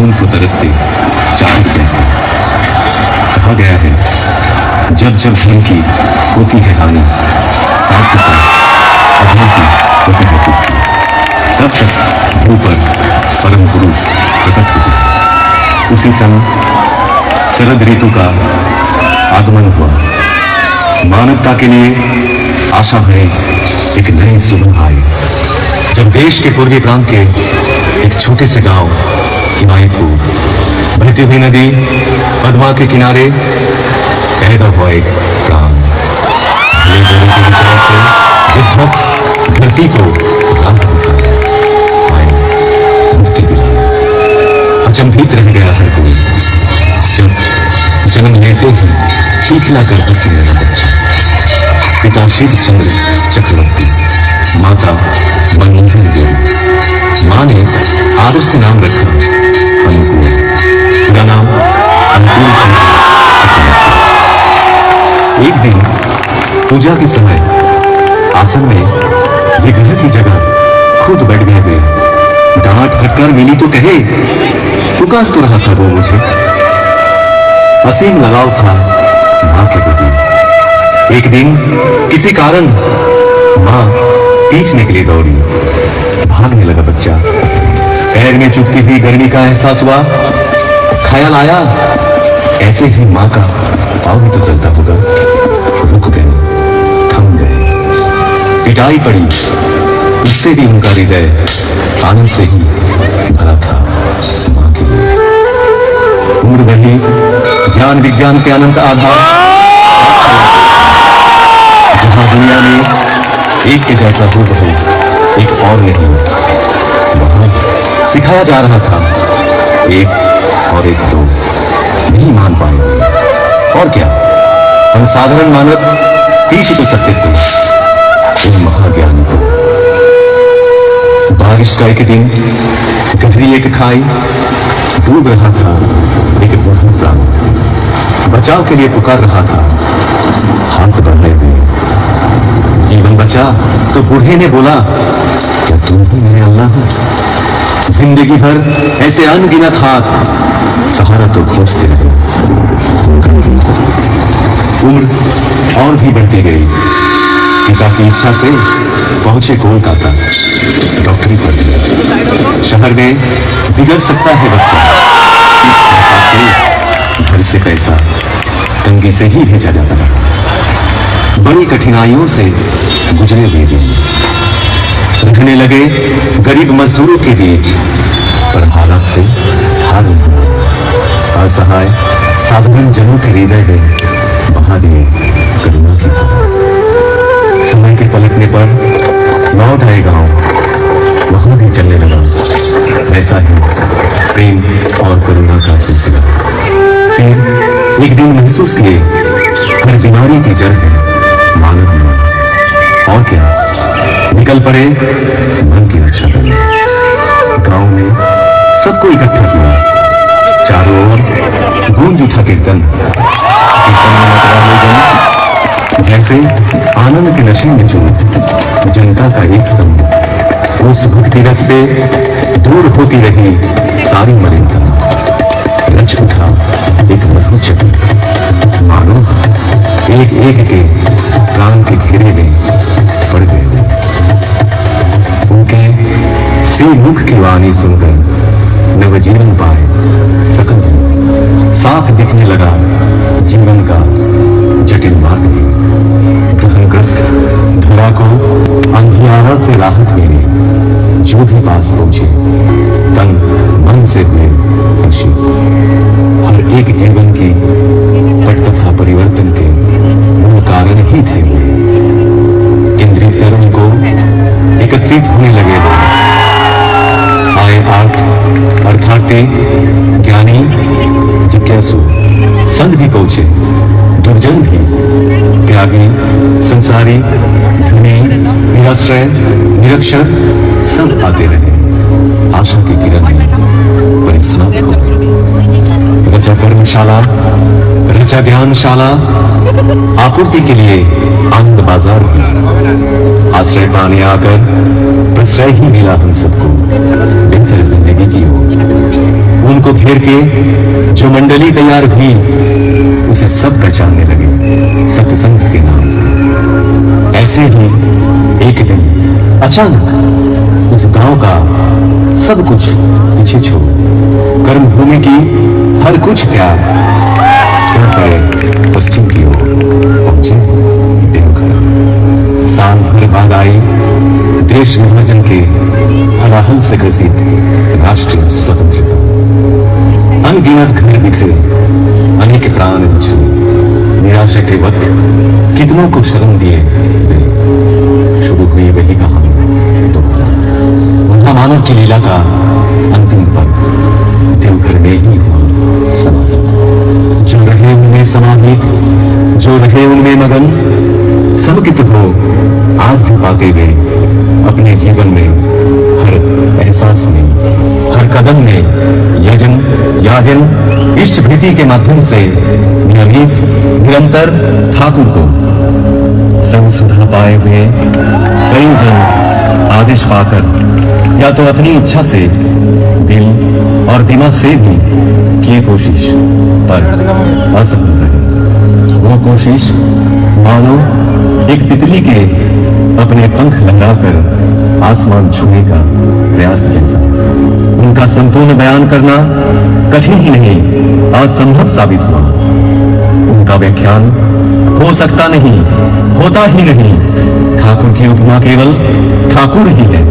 खून को तरसते चाहत जैसे। कहा गया है जब जब धन की होती है हानि, साथ के साथ अधर्म की होती है पुष्टि, तब तक भू पर परम गुरु प्रकट होते हैं। उसी समय शरद ऋतु का आगमन हुआ। मानवता के लिए आशा भरे एक नई सुबह आई, जब देश के पूर्वी प्रांत के एक छोटे से गांव हिमायतपुर बहती हुई नदी पद्मा के किनारे पैदा हुआ एक प्राण। भले बुरे के विचार से विध्वस्त धरती को मुक्ति दिलाई। अचंभित रह गया हर कोई जब जन्म लेते ही खिलखिला कर हंसने लगा बच्चा। पिता शिव चंद्र चक्रवर्ती, माता मनमोहन देवी। माँ ने आदर से नाम रखा अनुकूल, पूरा नाम अनुकूल चंद्र। एक दिन पूजा के समय आसन में विग्रह की जगह खुद बैठ गए वे। डांट हटकर मिली तो कहे, पुकार तो रहा था वो मुझे। असीम लगाव था मां के प्रति। एक दिन किसी कारण मां पीछने के लिए दौड़ी। भागने लगा बच्चा। पैर में चुभती हुई गर्मी का एहसास हुआ। ख्याल आया ऐसे ही मां का पाँव भी तो चलता होगा। रुक गए, थम गए। पिटाई पड़ी, उससे भी उनका हृदय आनंद से ही भरा था मां के लिए। उम्र बढ़ी, ज्ञान विज्ञान के अनंत आधार, जहां दुनिया में एक के जैसा हूबहू एक और नहीं, वहां सिखाया जा रहा था एक और एक दो नहीं मान पाए। और क्या, हम साधारण मानव पीछ तो सकते थे उन महाज्ञानी को। बारिश का एक दिन गहरी एक खाई, डूब रहा था एक बूढ़ा प्राण। बचाव के लिए पुकार रहा था हाथ बढ़ाए हुए। जीवन बचा तो बूढ़े ने बोला, क्या तुम ही मेरे अल्लाह हो? जिंदगी भर ऐसे अनगिनत हाथ सहारा तो खोजते रहे। उम्र और भी बढ़ती गई। पिता की इच्छा से पहुंचे कोलकाता, डॉक्टरी पढ़ने। शहर में बिगड़ सकता है बच्चा, घर से पैसा तंगी से ही भेजा जाता रहा। बड़ी कठिनाइयों से गुजरे हुए दिन रहने लगे गरीब मजदूरों के बीच, पर हालात से हार नहीं। असहाय साधारण जनों के हृदय में बहा दिए करुणा की धारा। समय के पलटने पर लौट आए गांव, वहां भी चलने लगा ऐसा ही प्रेम और करुणा का सिलसिला। फिर एक दिन महसूस किए हर बीमारी की जड़ है मानव मन। और क्या, निकल पड़े मन की रक्षा करने। गांव में सबको इकट्ठा किया, चारों ओर गूंज उठा कीर्तन। कीर्तन में लग लोगों जैसे आनंद के नशे में चूर। जनता का एक समूह उस भक्ति रस से दूर होती रही सारी मलिनता। रच उठा एक मधुर चक्र, मानो एक एक के प्राण के घेरे में पड़ गए। उनके श्री मुख की वाणी सुनकर नवजीवन पाए सकल जन। साफ दिखने लगा जीवन का जटिल मार्ग भी। ग्रहणग्रस्त धरा को अंधियारा से राहत मिली। जो भी पास पहुंचे तन मन से हुए खुशी। हर एक जीवन की पटकथा परिवर्तन के मूल कारण ही थे। इंद्रिय को एकत्रित होने लगे लोग। आए अर्थार्थी, ज्ञानी, जिज्ञासु, संत भी पहुंचे, दुर्जन भी, त्यागी, संसारी, धनी, निराश्रय, निरक्षर, सब आते रहे। आशा की किरण परिसमाप्त हो गई। रचा कर्मशाला, रचा ज्ञानशाला, आपूर्ति के लिए आनंद बाजार भी। आश्रय पाने आकर प्रश्रय ही मिला हम सबको बेहतर जिंदगी की ओर। उनको उसको घेर के जो मंडली तैयार हुई उसे सब पहचानने लगे सत्संग के नाम से। ऐसे ही एक दिन अचानक उस गांव का सब कुछ पीछे छोड़ कर्मभूमि की हर कुछ त्याग चल पड़े पश्चिम की ओर पहुंचे देवघर। साल भर बाद आई देश विभाजन के हलाहल से ग्रसित राष्ट्रीय स्वतंत्रता। अनगिनत घर बिखरे, अनेक प्राण बिछड़े, निराशा के वक्त कितनों को शरण दिए गए। शुरू हुई वही कहानी दोबारा। उनका मानव की लीला का अंतिम पल देवघर में ही हुआ समाहित। जो रहे उनमें समाहित, जो रहे उनमें मगन, समुकित हो आज भी पाते हुए अपने जीवन में हर एहसास में, हर कदम में यजन याजन इष्ट भीति के माध्यम से नियमित निरंतर ठाकुर को संसुधा पाए हुए कई जन आदेश पाकर या तो अपनी इच्छा से दिल और दिमाग से भी किए कोशिश पर असफल रहे। वो कोशिश मानो एक तितली के अपने पंख लहराकर आसमान छूने का प्रयास जैसा। उनका संपूर्ण बयान करना कठिन ही नहीं असंभव साबित हुआ। उनका व्याख्यान हो सकता नहीं, होता ही नहीं। ठाकुर की उपमा केवल ठाकुर ही है।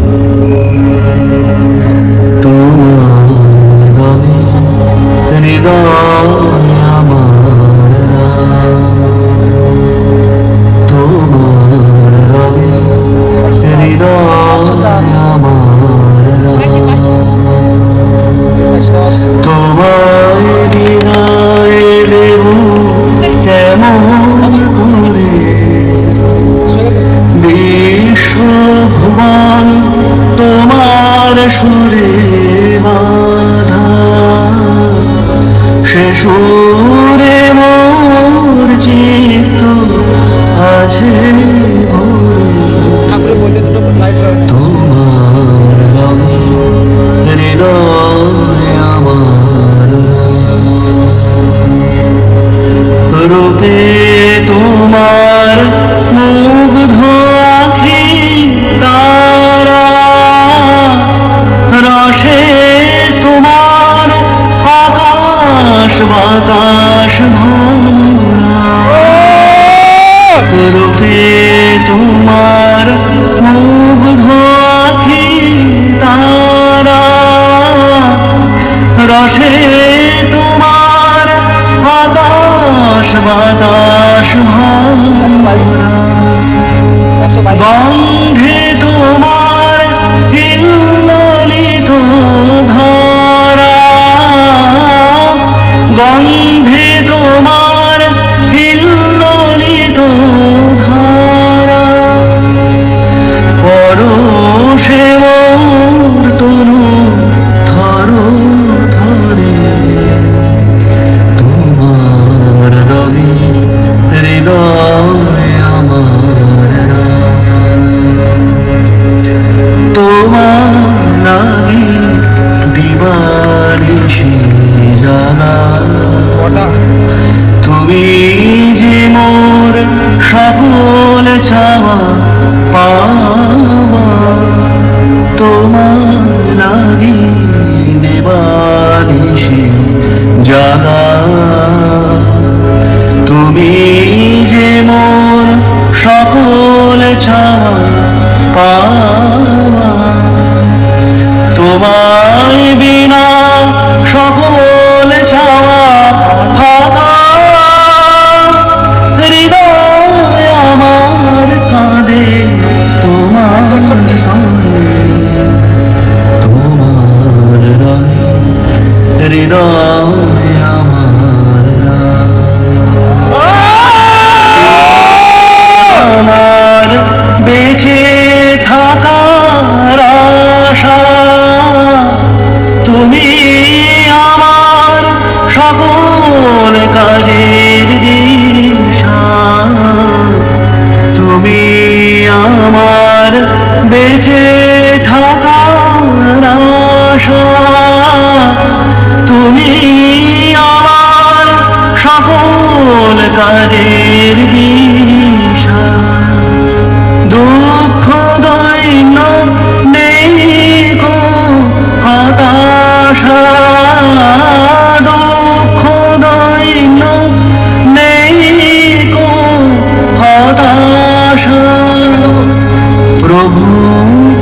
गंधे तुम्हार हिल्लोलित धारा, गंधे तुम्हार हिल्लोलित धारा, परोशे मोर तनु धरो धरे, तुम्हार रवि हृदय তুমি যে মোর সকল চাওয়া পাওয়া, তোমার লাগি দেবানিশি জাগা। তুমি যে মোর সকল চাওয়া পাওয়া, তোমায় বিনা সকল চাওয়া ফাঁকা। হৃদয় আমার কাঁদে তোমার তরে, তোমার রঙে হৃদয় আমার আমার বেঁচে থাকার আশা, তুমি আমার সকল কাজের দিশা। তুমি আমার বেঁচে থাকার আশা, তুমি সকল কাজের দিশা দুঃখ দৈন্য নেই গো হতাশা দুঃখ দৈন্য নেই গো হতাশা প্রভু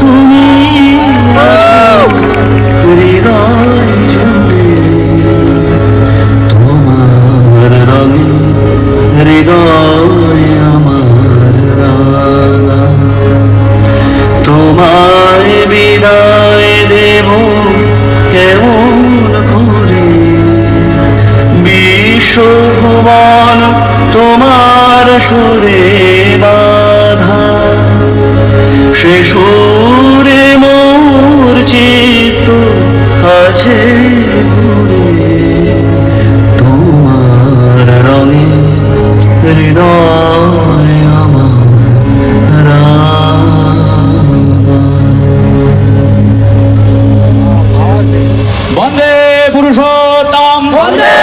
তুমি হৃদয় জুড়ে তোমার রঙে হৃদয় আমার রাঙা তোমায় বিদায় দেব কেমন করে বিশ্বভুবন তোমার সুরে বাধা সে সুরে মোর চিত্ত আছে ঘুরে তোমার রঙে হৃদয় আমার রাঙা। বন্দে পুরুষোত্তম বন্দে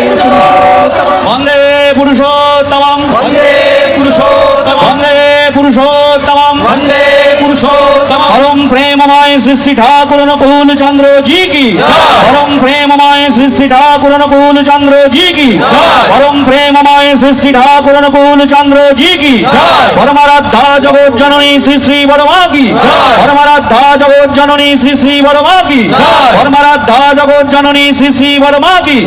পুরুষোত্তম বন্দে পুরুষোত্তম বন্দে পুরুষোত্তম বন্দে পুরুষোত্তম বন্দে পুরুষোত্তম পরম প্রেমময় শ্রী ঠাকুর অনুকূল চন্দ্র জি কি পরম প্রেমময় শ্রী ঠাকুর অনুকূল চন্দ্র জি কি পরম প্রেমময় শ্রী ঠাকুর অনুকূল চন্দ্র জি কি পরমারাধ্যা জগৎ জননী শ্রী শ্রী বড়মা কি পরমারাধ্যা জগৎ জননী শ্রী শ্রী বড়মা কি পরমারাধ্যা জগৎ জননী শ্রী শ্রী বড়মা কি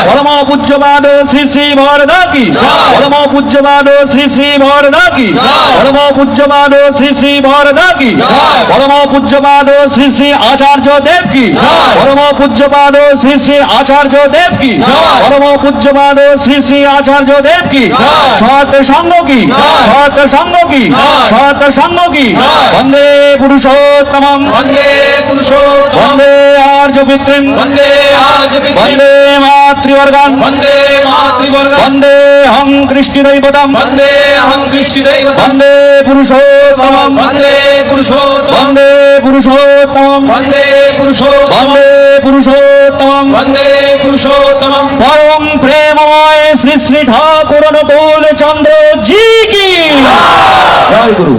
পরম পূজ্যপাদ শ্রী শ্রী বরদা কি পরম পূজ্যপাদ শ্রী শ্রী বরদা কি পরম পূজ্যপাদ শ্রী শ্রী বরদা কি পরম পূজ্যপাদ শ্রী শ্রী আচার্য দেব কি পরম পূজ্যপাদ শ্রী শ্রী আচার্য দেব কি পরম পূজ্যপাদ শ্রী শ্রী আচার্য দেব কি সৎ সঙ্গ কি সৎ সঙ্গ কি সৎ সঙ্গ কি বন্দে পুরুষোত্তমম বন্দে পুরুষোত্তম বন্দে আর্য পিতৃম বন্দে আর্য পিতৃম বন্দে মাতৃবর্গান বন্দে মাতৃবর্গান বন্দে হং কৃষ্টি দৈবতম বন্দে হং কৃষ্টি দৈবতম বন্দে পুরুষোত্তমম বন্দে পুরুষোত্তম বন্দে পুরুষোত্তমম বন্দে পুরুষোত্তম বন্দে পুরুষোত্তমম বন্দে পুরুষোত্তমম পরম প্রেমময় শ্রী শ্রী ঠাকুর অনুকূল চন্দ্র জি কি জয় গুরু।